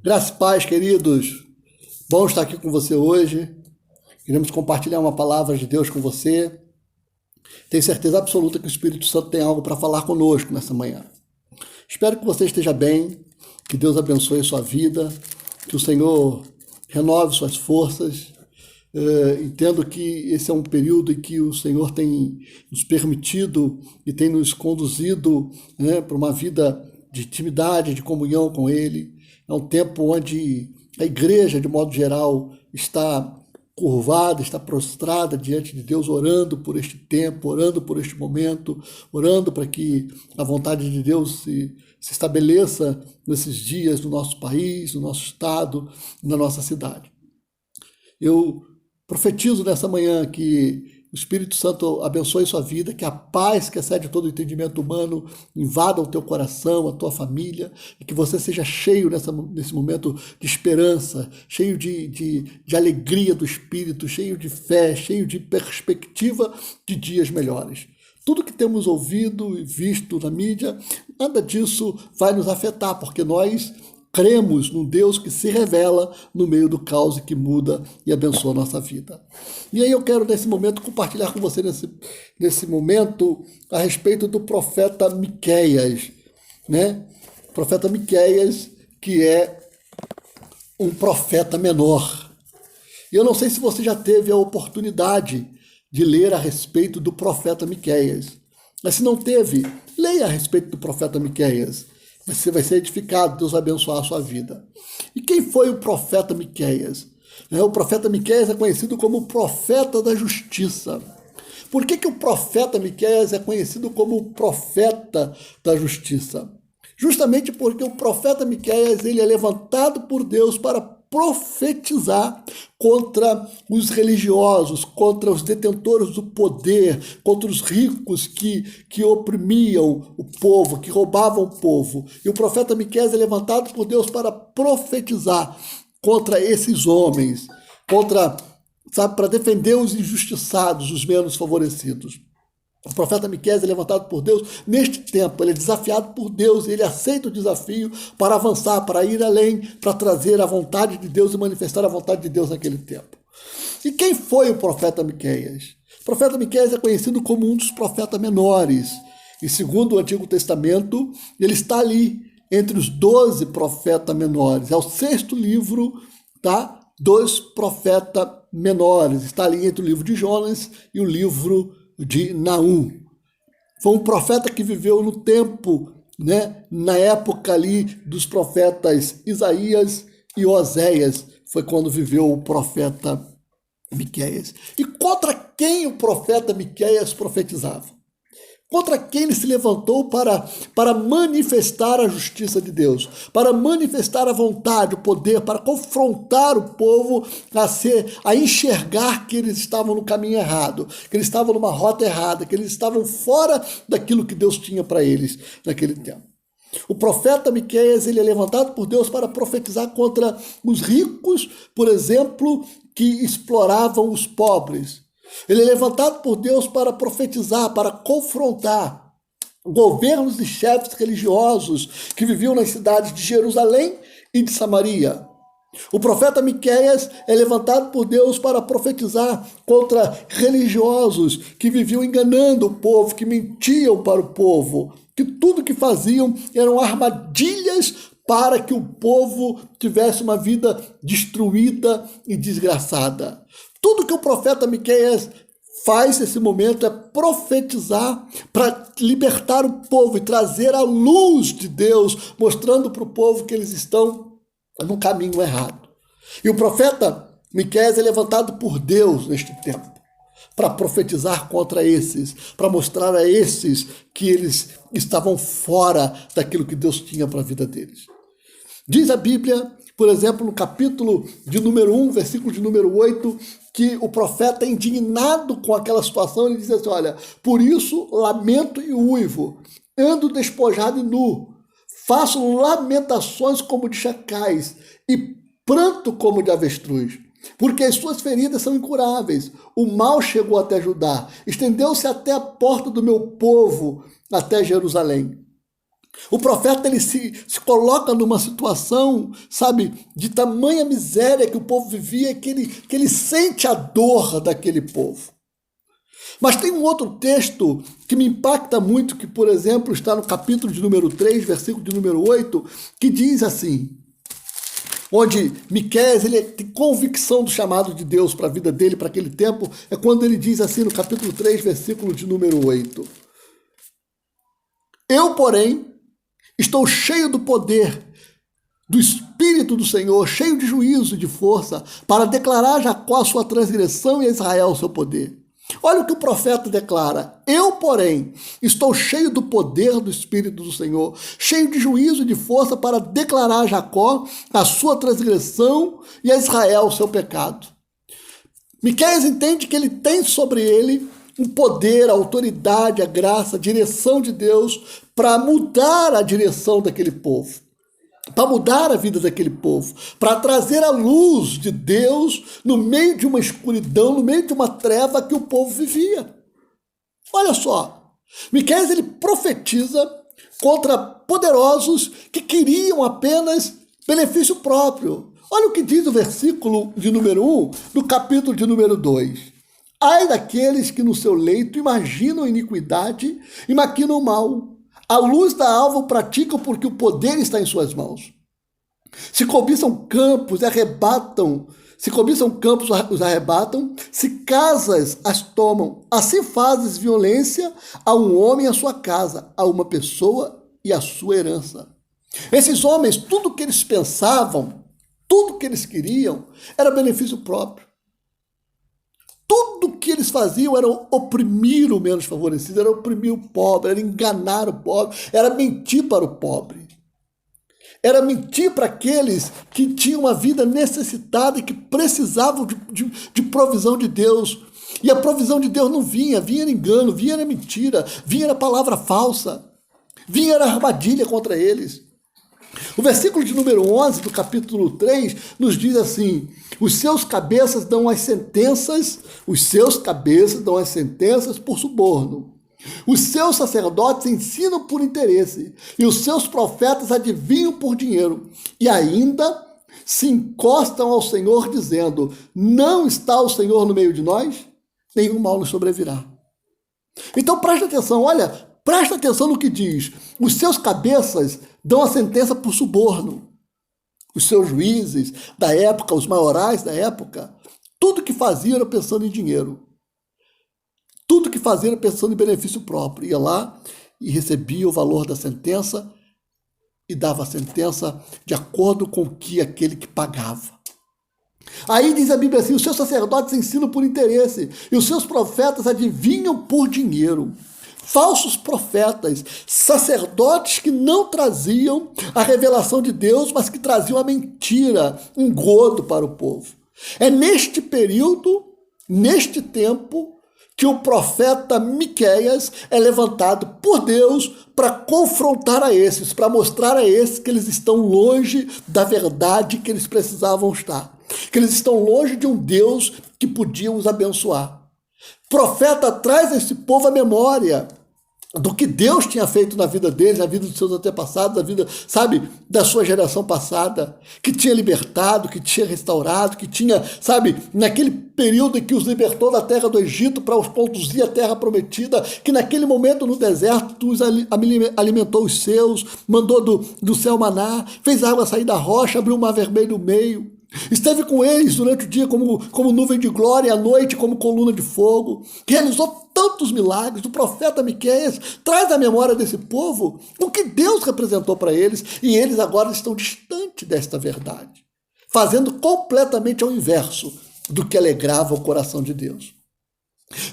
Graças e paz, queridos. Bom estar aqui com você hoje. Queremos compartilhar uma palavra de Deus com você. Tenho certeza absoluta que o Espírito Santo tem algo para falar conosco nessa manhã. Espero que você esteja bem, que Deus abençoe a sua vida, que o Senhor renove suas forças. Entendo que esse é um período em que o Senhor tem nos permitido e tem nos conduzido, né, para uma vida de intimidade, de comunhão com Ele. É um tempo onde a igreja, de modo geral, está curvada, está prostrada diante de Deus, orando por este tempo, orando por este momento, orando para que a vontade de Deus se estabeleça nesses dias no nosso país, no nosso estado, na nossa cidade. Eu profetizo nessa manhã que o Espírito Santo abençoe sua vida, que a paz que excede todo o entendimento humano invada o teu coração, a tua família, e que você seja cheio nesse momento de esperança, cheio de alegria do Espírito, cheio de fé, cheio de perspectiva de dias melhores. Tudo que temos ouvido e visto na mídia, nada disso vai nos afetar, porque nós cremos num Deus que se revela no meio do caos e que muda e abençoa a nossa vida. E aí eu quero, nesse momento, compartilhar com você, nesse momento, a respeito do profeta Miqueias, né? O profeta Miqueias, que é um profeta menor. E eu não sei se você já teve a oportunidade de ler a respeito do profeta Miqueias. Mas se não teve, leia a respeito do profeta Miqueias. Você vai ser edificado, Deus vai abençoar a sua vida. E quem foi o profeta Miqueias? O profeta Miqueias é conhecido como o profeta da justiça. Por que o profeta Miqueias é conhecido como o profeta da justiça? Justamente porque o profeta Miqueias ele é levantado por Deus para profetizar contra os religiosos, contra os detentores do poder, contra os ricos que oprimiam o povo, que roubavam o povo. E o profeta Miqueias é levantado por Deus para profetizar contra esses homens, para defender os injustiçados, os menos favorecidos. O profeta Miqueias é levantado por Deus neste tempo, ele é desafiado por Deus, ele aceita o desafio para avançar, para ir além, para trazer a vontade de Deus e manifestar a vontade de Deus naquele tempo. E quem foi o profeta Miqueias? O profeta Miqueias é conhecido como um dos profetas menores. E segundo o Antigo Testamento, ele está ali entre os 12 profetas menores. É o 6º livro, tá, dos profetas menores. Está ali entre o livro de Jonas e o livro de Naum. Foi um profeta que viveu no tempo, né, na época ali dos profetas Isaías e Oséias, foi quando viveu o profeta Miqueias. E contra quem o profeta Miqueias profetizava? Contra quem ele se levantou para manifestar a justiça de Deus, para manifestar a vontade, o poder, para confrontar o povo a enxergar que eles estavam no caminho errado, que eles estavam numa rota errada, que eles estavam fora daquilo que Deus tinha para eles naquele tempo. O profeta Miqueias ele é levantado por Deus para profetizar contra os ricos, por exemplo, que exploravam os pobres. Ele é levantado por Deus para profetizar, para confrontar governos e chefes religiosos que viviam nas cidades de Jerusalém e de Samaria. O profeta Miqueias é levantado por Deus para profetizar contra religiosos que viviam enganando o povo, que mentiam para o povo, que tudo que faziam eram armadilhas para que o povo tivesse uma vida destruída e desgraçada. Tudo que o profeta Miqueias faz nesse momento é profetizar para libertar o povo e trazer a luz de Deus, mostrando para o povo que eles estão no caminho errado. E o profeta Miqueias é levantado por Deus neste tempo para profetizar contra esses, para mostrar a esses que eles estavam fora daquilo que Deus tinha para a vida deles. Diz a Bíblia, por exemplo, no capítulo de número 1, versículo de número 8, que o profeta é indignado com aquela situação, ele diz assim, olha, por isso lamento e uivo, ando despojado e nu, faço lamentações como de chacais e pranto como de avestruz, porque as suas feridas são incuráveis, o mal chegou até Judá, estendeu-se até a porta do meu povo, até Jerusalém. O profeta ele se coloca numa situação, sabe, de tamanha miséria que o povo vivia, que ele sente a dor daquele povo. Mas tem um outro texto que me impacta muito, que, por exemplo, está no capítulo de número 3, versículo de número 8, que diz assim, onde Miqueias ele tem convicção do chamado de Deus para a vida dele, para aquele tempo, é quando ele diz assim no capítulo 3, versículo de número 8. Eu, porém, estou cheio do poder, do Espírito do Senhor, cheio de juízo e de força, para declarar a Jacó a sua transgressão e a Israel o seu poder. Olha o que o profeta declara. Eu, porém, estou cheio do poder do Espírito do Senhor, cheio de juízo e de força para declarar a Jacó a sua transgressão e a Israel o seu pecado. Miqueias entende que ele tem sobre ele o poder, a autoridade, a graça, a direção de Deus para mudar a direção daquele povo, para mudar a vida daquele povo, para trazer a luz de Deus no meio de uma escuridão, no meio de uma treva que o povo vivia. Olha só, Miqueias ele profetiza contra poderosos que queriam apenas benefício próprio. Olha o que diz o versículo de número 1 do capítulo de número 2. Ai daqueles que no seu leito imaginam iniquidade e maquinam mal. A luz da alva o praticam porque o poder está em suas mãos. Se cobiçam campos, os arrebatam, se casas as tomam. Assim fazes violência a um homem e a sua casa, a uma pessoa e a sua herança. Esses homens, tudo que eles pensavam, tudo que eles queriam, era benefício próprio. Tudo que eles faziam era oprimir o menos favorecido, era oprimir o pobre, era enganar o pobre, era mentir para o pobre. Era mentir para aqueles que tinham uma vida necessitada e que precisavam de provisão de Deus. E a provisão de Deus não vinha era engano, vinha era mentira, vinha era palavra falsa, vinha era armadilha contra eles. O versículo de número 11 do capítulo 3 nos diz assim: os seus cabeças dão as sentenças por suborno. Os seus sacerdotes ensinam por interesse, e os seus profetas adivinham por dinheiro. E ainda se encostam ao Senhor dizendo: não está o Senhor no meio de nós? Nenhum mal nos sobrevirá. Então presta atenção, presta atenção no que diz. Os seus cabeças dão a sentença por suborno. Os seus juízes da época, os maiorais da época, tudo que faziam era pensando em dinheiro. Tudo que fazia era pensando em benefício próprio. Ia lá e recebia o valor da sentença e dava a sentença de acordo com o que aquele que pagava. Aí diz a Bíblia assim: os seus sacerdotes ensinam por interesse e os seus profetas adivinham por dinheiro. Falsos profetas, sacerdotes que não traziam a revelação de Deus, mas que traziam a mentira, engodo para o povo. É neste período, neste tempo, que o profeta Miqueias é levantado por Deus para confrontar a esses, para mostrar a esses que eles estão longe da verdade que eles precisavam estar, que eles estão longe de um Deus que podia os abençoar. O profeta traz a esse povo a memória do que Deus tinha feito na vida deles, na vida dos seus antepassados, na vida, da sua geração passada, que tinha libertado, que tinha restaurado, que tinha, naquele período em que os libertou da terra do Egito para os conduzir à terra prometida, que naquele momento no deserto os alimentou os seus, mandou do céu maná, fez a água sair da rocha, abriu o mar vermelho no meio. Esteve com eles durante o dia como nuvem de glória e à noite como coluna de fogo. Realizou tantos milagres. O profeta Miqueias traz à memória desse povo o que Deus representou para eles, e eles agora estão distantes desta verdade, fazendo completamente ao inverso do que alegrava o coração de Deus.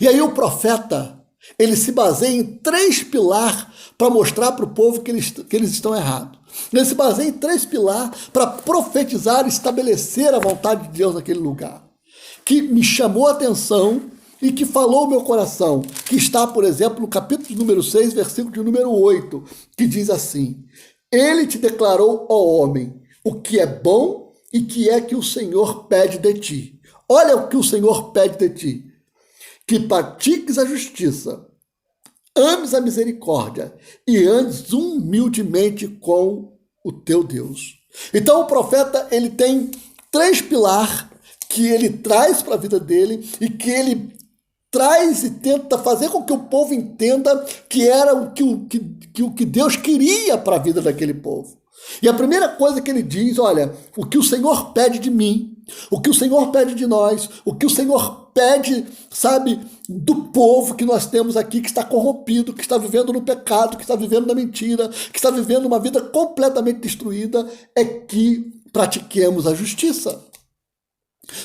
E aí o profeta, ele se baseia em 3 pilares para mostrar para o povo que eles estão errados. Ele se baseia em 3 pilares para profetizar e estabelecer a vontade de Deus naquele lugar, que me chamou a atenção e que falou ao meu coração, que está, por exemplo, no capítulo número 6, versículo de número 8, que diz assim: ele te declarou, ó homem, o que é bom e que é que o Senhor pede de ti. Olha o que o Senhor pede de ti: que pratiques a justiça, ames a misericórdia e andes humildemente com o teu Deus. Então o profeta, ele tem 3 pilares que ele traz para a vida dele e que ele traz e tenta fazer com que o povo entenda que era o que Deus queria para a vida daquele povo. E a primeira coisa que ele diz, olha, o que o Senhor pede de mim, o que o Senhor pede de nós, o que o Senhor pede, sabe, do povo que nós temos aqui, que está corrompido, que está vivendo no pecado, que está vivendo na mentira, que está vivendo uma vida completamente destruída, é que pratiquemos a justiça.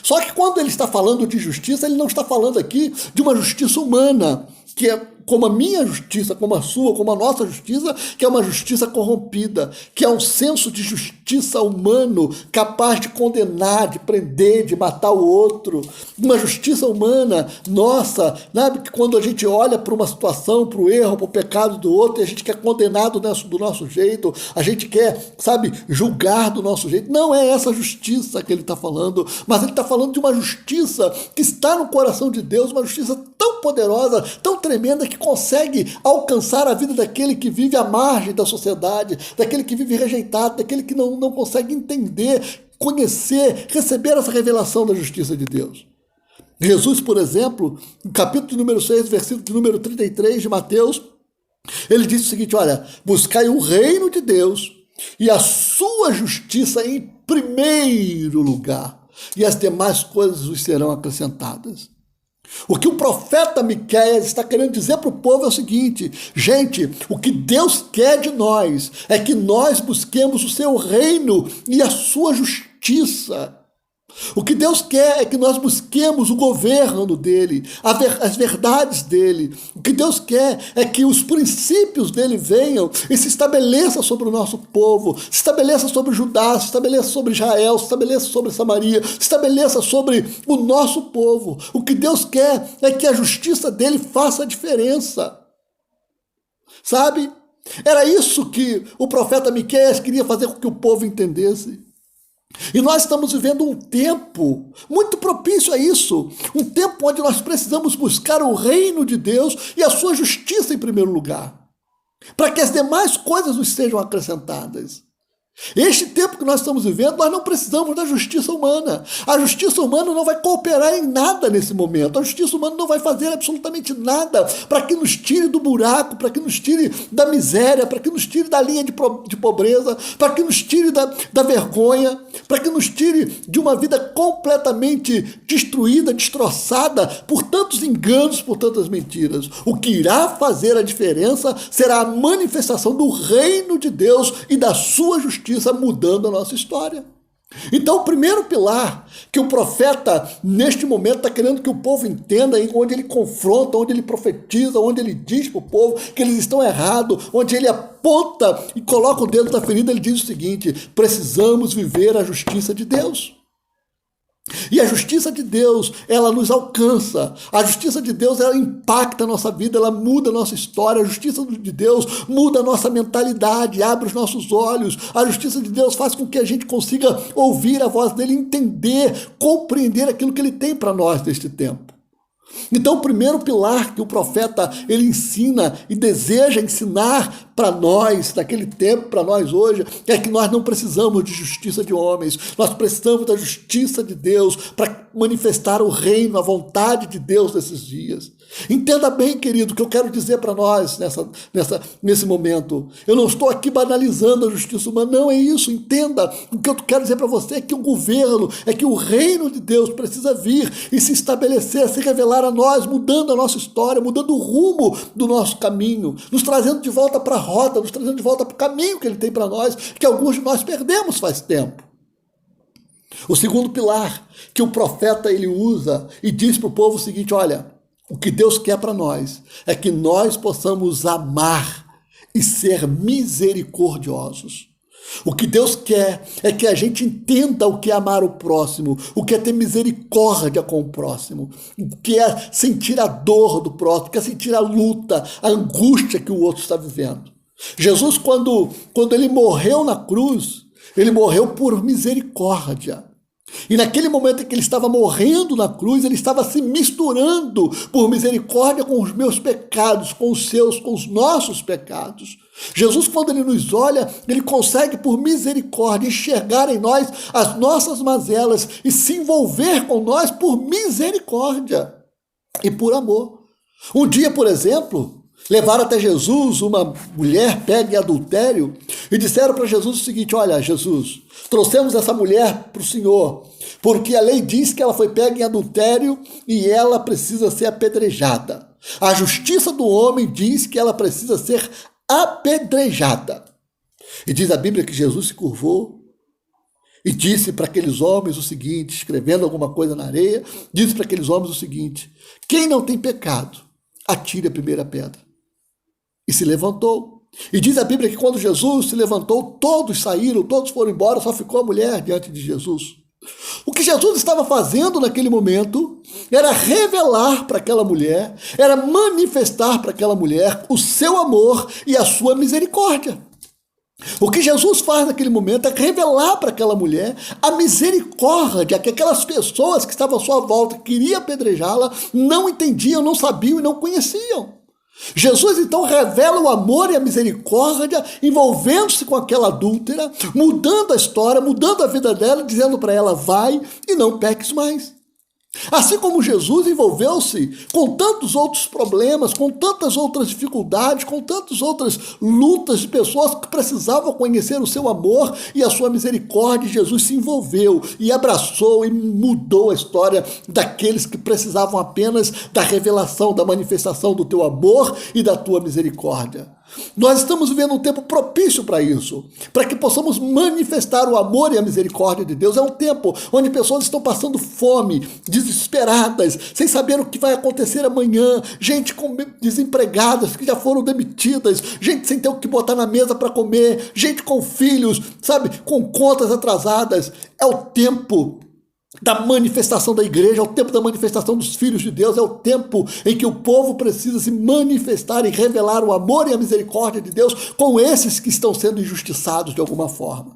Só que quando ele está falando de justiça, ele não está falando aqui de uma justiça humana, que é como a minha justiça, como a sua, como a nossa justiça, que é uma justiça corrompida, que é um senso de justiça humano capaz de condenar, de prender, de matar o outro. Uma justiça humana nossa, sabe, que quando a gente olha para uma situação, para o erro, para o pecado do outro, e a gente quer condenar do nosso jeito, a gente quer, sabe, julgar do nosso jeito. Não é essa justiça que ele está falando, mas ele está falando de uma justiça que está no coração de Deus, uma justiça tão poderosa, tão tremenda, que consegue alcançar a vida daquele que vive à margem da sociedade, daquele que vive rejeitado, daquele que não consegue entender, conhecer, receber essa revelação da justiça de Deus. Jesus, por exemplo, no capítulo número 6, versículo de número 33 de Mateus, ele diz o seguinte, olha, buscai o reino de Deus e a sua justiça em primeiro lugar, e as demais coisas vos serão acrescentadas. O que o profeta Miqueias está querendo dizer para o povo é o seguinte, gente, o que Deus quer de nós é que nós busquemos o seu reino e a sua justiça. O que Deus quer é que nós busquemos o governo dele, as verdades dele. O que Deus quer é que os princípios dele venham e se estabeleçam sobre o nosso povo, se estabeleça sobre Judá, se estabeleça sobre Israel, se estabeleça sobre Samaria, se estabeleça sobre o nosso povo. O que Deus quer é que a justiça dele faça a diferença. Sabe? Era isso que o profeta Miqueias queria fazer com que o povo entendesse. E nós estamos vivendo um tempo muito propício a isso, um tempo onde nós precisamos buscar o reino de Deus e a sua justiça em primeiro lugar, para que as demais coisas nos sejam acrescentadas. Este tempo que nós estamos vivendo, nós não precisamos da justiça humana. A justiça humana não vai cooperar em nada nesse momento. A justiça humana não vai fazer absolutamente nada para que nos tire do buraco, para que nos tire da miséria, para que nos tire da linha de pobreza, para que nos tire da vergonha, para que nos tire de uma vida completamente destruída, destroçada por tantos enganos, por tantas mentiras. O que irá fazer a diferença será a manifestação do reino de Deus e da sua justiça mudando a nossa história. Então, o primeiro pilar que o profeta, neste momento, está querendo que o povo entenda, onde ele confronta, onde ele profetiza, onde ele diz para o povo que eles estão errados, onde ele aponta e coloca o dedo na ferida, ele diz o seguinte: precisamos viver a justiça de Deus. E a justiça de Deus, ela nos alcança. A justiça de Deus, ela impacta a nossa vida, ela muda a nossa história. A justiça de Deus muda a nossa mentalidade, abre os nossos olhos. A justiça de Deus faz com que a gente consiga ouvir a voz dele, entender, compreender aquilo que ele tem para nós neste tempo. Então, o primeiro pilar que o profeta ele ensina e deseja ensinar para nós, naquele tempo, para nós hoje, é que nós não precisamos de justiça de homens, nós precisamos da justiça de Deus para manifestar o reino, a vontade de Deus nesses dias. Entenda bem, querido, o que eu quero dizer para nós nesse momento. Eu não estou aqui banalizando a justiça humana, não é isso. Entenda, o que eu quero dizer para você é que o governo, é que o reino de Deus precisa vir e se estabelecer, se revelar a nós, mudando a nossa história, mudando o rumo do nosso caminho, nos trazendo de volta para a rota, nos trazendo de volta para o caminho que ele tem para nós, que alguns de nós perdemos faz tempo. O segundo pilar que o profeta ele usa e diz para o povo o seguinte: olha, o que Deus quer para nós é que nós possamos amar e ser misericordiosos. O que Deus quer é que a gente entenda o que é amar o próximo, o que é ter misericórdia com o próximo, o que é sentir a dor do próximo, o que é sentir a luta, a angústia que o outro está vivendo. Jesus, quando ele morreu na cruz, ele morreu por misericórdia. E naquele momento em que ele estava morrendo na cruz, ele estava se misturando por misericórdia com os meus pecados, com os seus, com os nossos pecados. Jesus, quando ele nos olha, ele consegue, por misericórdia, enxergar em nós as nossas mazelas e se envolver com nós por misericórdia e por amor. Um dia, por exemplo, levaram até Jesus uma mulher pega em adultério e disseram para Jesus o seguinte: olha, Jesus, trouxemos essa mulher para o Senhor, porque a lei diz que ela foi pega em adultério e ela precisa ser apedrejada. A justiça do homem diz que ela precisa ser apedrejada. E diz a Bíblia que Jesus se curvou e disse para aqueles homens o seguinte, escrevendo alguma coisa na areia, disse para aqueles homens o seguinte: quem não tem pecado, atire a primeira pedra. E se levantou. E diz a Bíblia que quando Jesus se levantou, todos saíram, todos foram embora, só ficou a mulher diante de Jesus. O que Jesus estava fazendo naquele momento era revelar para aquela mulher, era manifestar para aquela mulher o seu amor e a sua misericórdia. O que Jesus faz naquele momento é revelar para aquela mulher a misericórdia que aquelas pessoas que estavam à sua volta, que queriam apedrejá-la, não entendiam, não sabiam e não conheciam. Jesus então revela o amor e a misericórdia, envolvendo-se com aquela adúltera, mudando a história, mudando a vida dela, dizendo para ela: vai e não peques mais. Assim como Jesus envolveu-se com tantos outros problemas, com tantas outras dificuldades, com tantas outras lutas de pessoas que precisavam conhecer o seu amor e a sua misericórdia, Jesus se envolveu e abraçou e mudou a história daqueles que precisavam apenas da revelação, da manifestação do teu amor e da tua misericórdia. Nós estamos vivendo um tempo propício para isso, para que possamos manifestar o amor e a misericórdia de Deus. É um tempo onde pessoas estão passando fome, desesperadas, sem saber o que vai acontecer amanhã, gente desempregadas que já foram demitidas, gente sem ter o que botar na mesa para comer, gente com filhos, sabe, com contas atrasadas. É o tempo da manifestação da igreja, é o tempo da manifestação dos filhos de Deus, é o tempo em que o povo precisa se manifestar e revelar o amor e a misericórdia de Deus com esses que estão sendo injustiçados de alguma forma.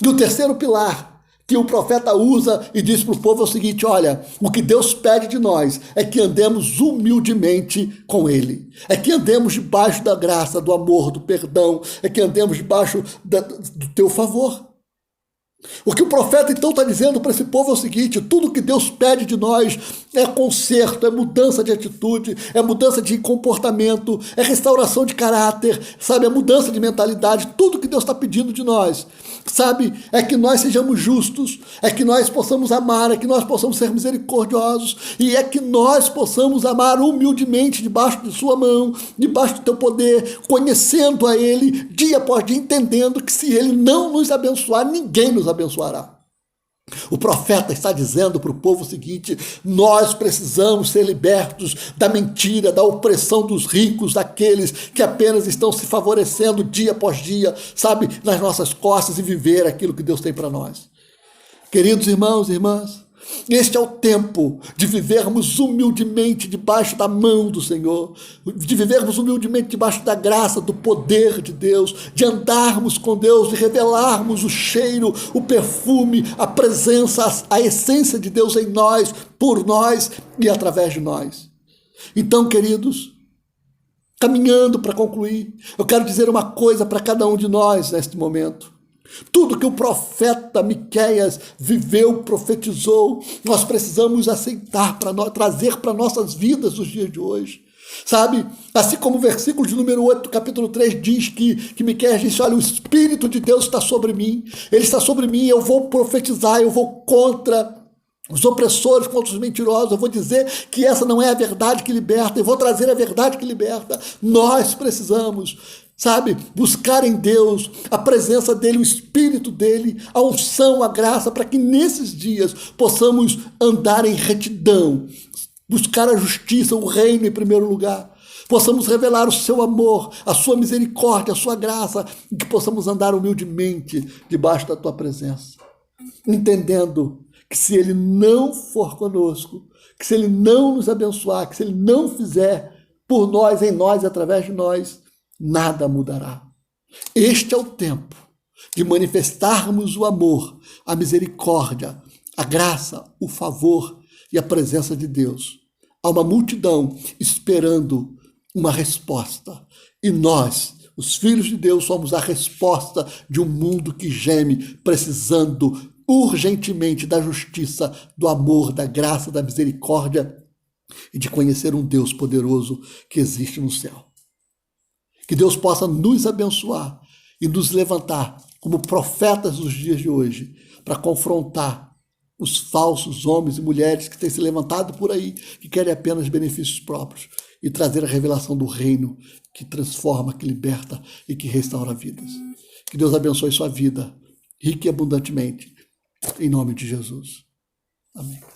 E o terceiro pilar que o profeta usa e diz para o povo é o seguinte: olha, o que Deus pede de nós é que andemos humildemente com Ele, é que andemos debaixo da graça, do amor, do perdão, é que andemos debaixo do teu favor. O que o profeta então está dizendo para esse povo é o seguinte: tudo que Deus pede de nós é conserto, é mudança de atitude, é mudança de comportamento, é restauração de caráter, sabe, é mudança de mentalidade. Tudo que Deus está pedindo de nós, sabe, é que nós sejamos justos, é que nós possamos amar, é que nós possamos ser misericordiosos e é que nós possamos amar humildemente debaixo de sua mão, debaixo do teu poder, conhecendo a Ele dia após dia, entendendo que se Ele não nos abençoar, ninguém nos abençoará. O profeta está dizendo para o povo o seguinte: nós precisamos ser libertos da mentira, da opressão dos ricos, daqueles que apenas estão se favorecendo dia após dia, sabe, nas nossas costas, e viver aquilo que Deus tem para nós. Queridos irmãos e irmãs, este é o tempo de vivermos humildemente debaixo da mão do Senhor, de vivermos humildemente debaixo da graça, do poder de Deus, de andarmos com Deus, de revelarmos o cheiro, o perfume, a presença, a essência de Deus em nós, por nós e através de nós. Então, queridos, caminhando para concluir, eu quero dizer uma coisa para cada um de nós neste momento. Tudo que o profeta Miqueias viveu, profetizou, nós precisamos aceitar, trazer para nossas vidas nos dias de hoje. Sabe, assim como o versículo de número 8 do capítulo 3 diz que Miqueias disse: olha, o Espírito de Deus está sobre mim, Ele está sobre mim, eu vou profetizar, eu vou contra os opressores, contra os mentirosos, eu vou dizer que essa não é a verdade que liberta, eu vou trazer a verdade que liberta. Nós precisamos, sabe, buscar em Deus a presença dEle, o Espírito dEle, a unção, a graça, para que nesses dias possamos andar em retidão, buscar a justiça, o reino em primeiro lugar, possamos revelar o seu amor, a sua misericórdia, a sua graça, e que possamos andar humildemente debaixo da tua presença, entendendo que se Ele não for conosco, que se Ele não nos abençoar, que se Ele não fizer por nós, em nós e através de nós, nada mudará. Este é o tempo de manifestarmos o amor, a misericórdia, a graça, o favor e a presença de Deus. Há uma multidão esperando uma resposta. E nós, os filhos de Deus, somos a resposta de um mundo que geme, precisando urgentemente da justiça, do amor, da graça, da misericórdia e de conhecer um Deus poderoso que existe no céu. Que Deus possa nos abençoar e nos levantar como profetas dos dias de hoje para confrontar os falsos homens e mulheres que têm se levantado por aí, que querem apenas benefícios próprios, e trazer a revelação do reino que transforma, que liberta e que restaura vidas. Que Deus abençoe sua vida, rica e abundantemente, em nome de Jesus. Amém.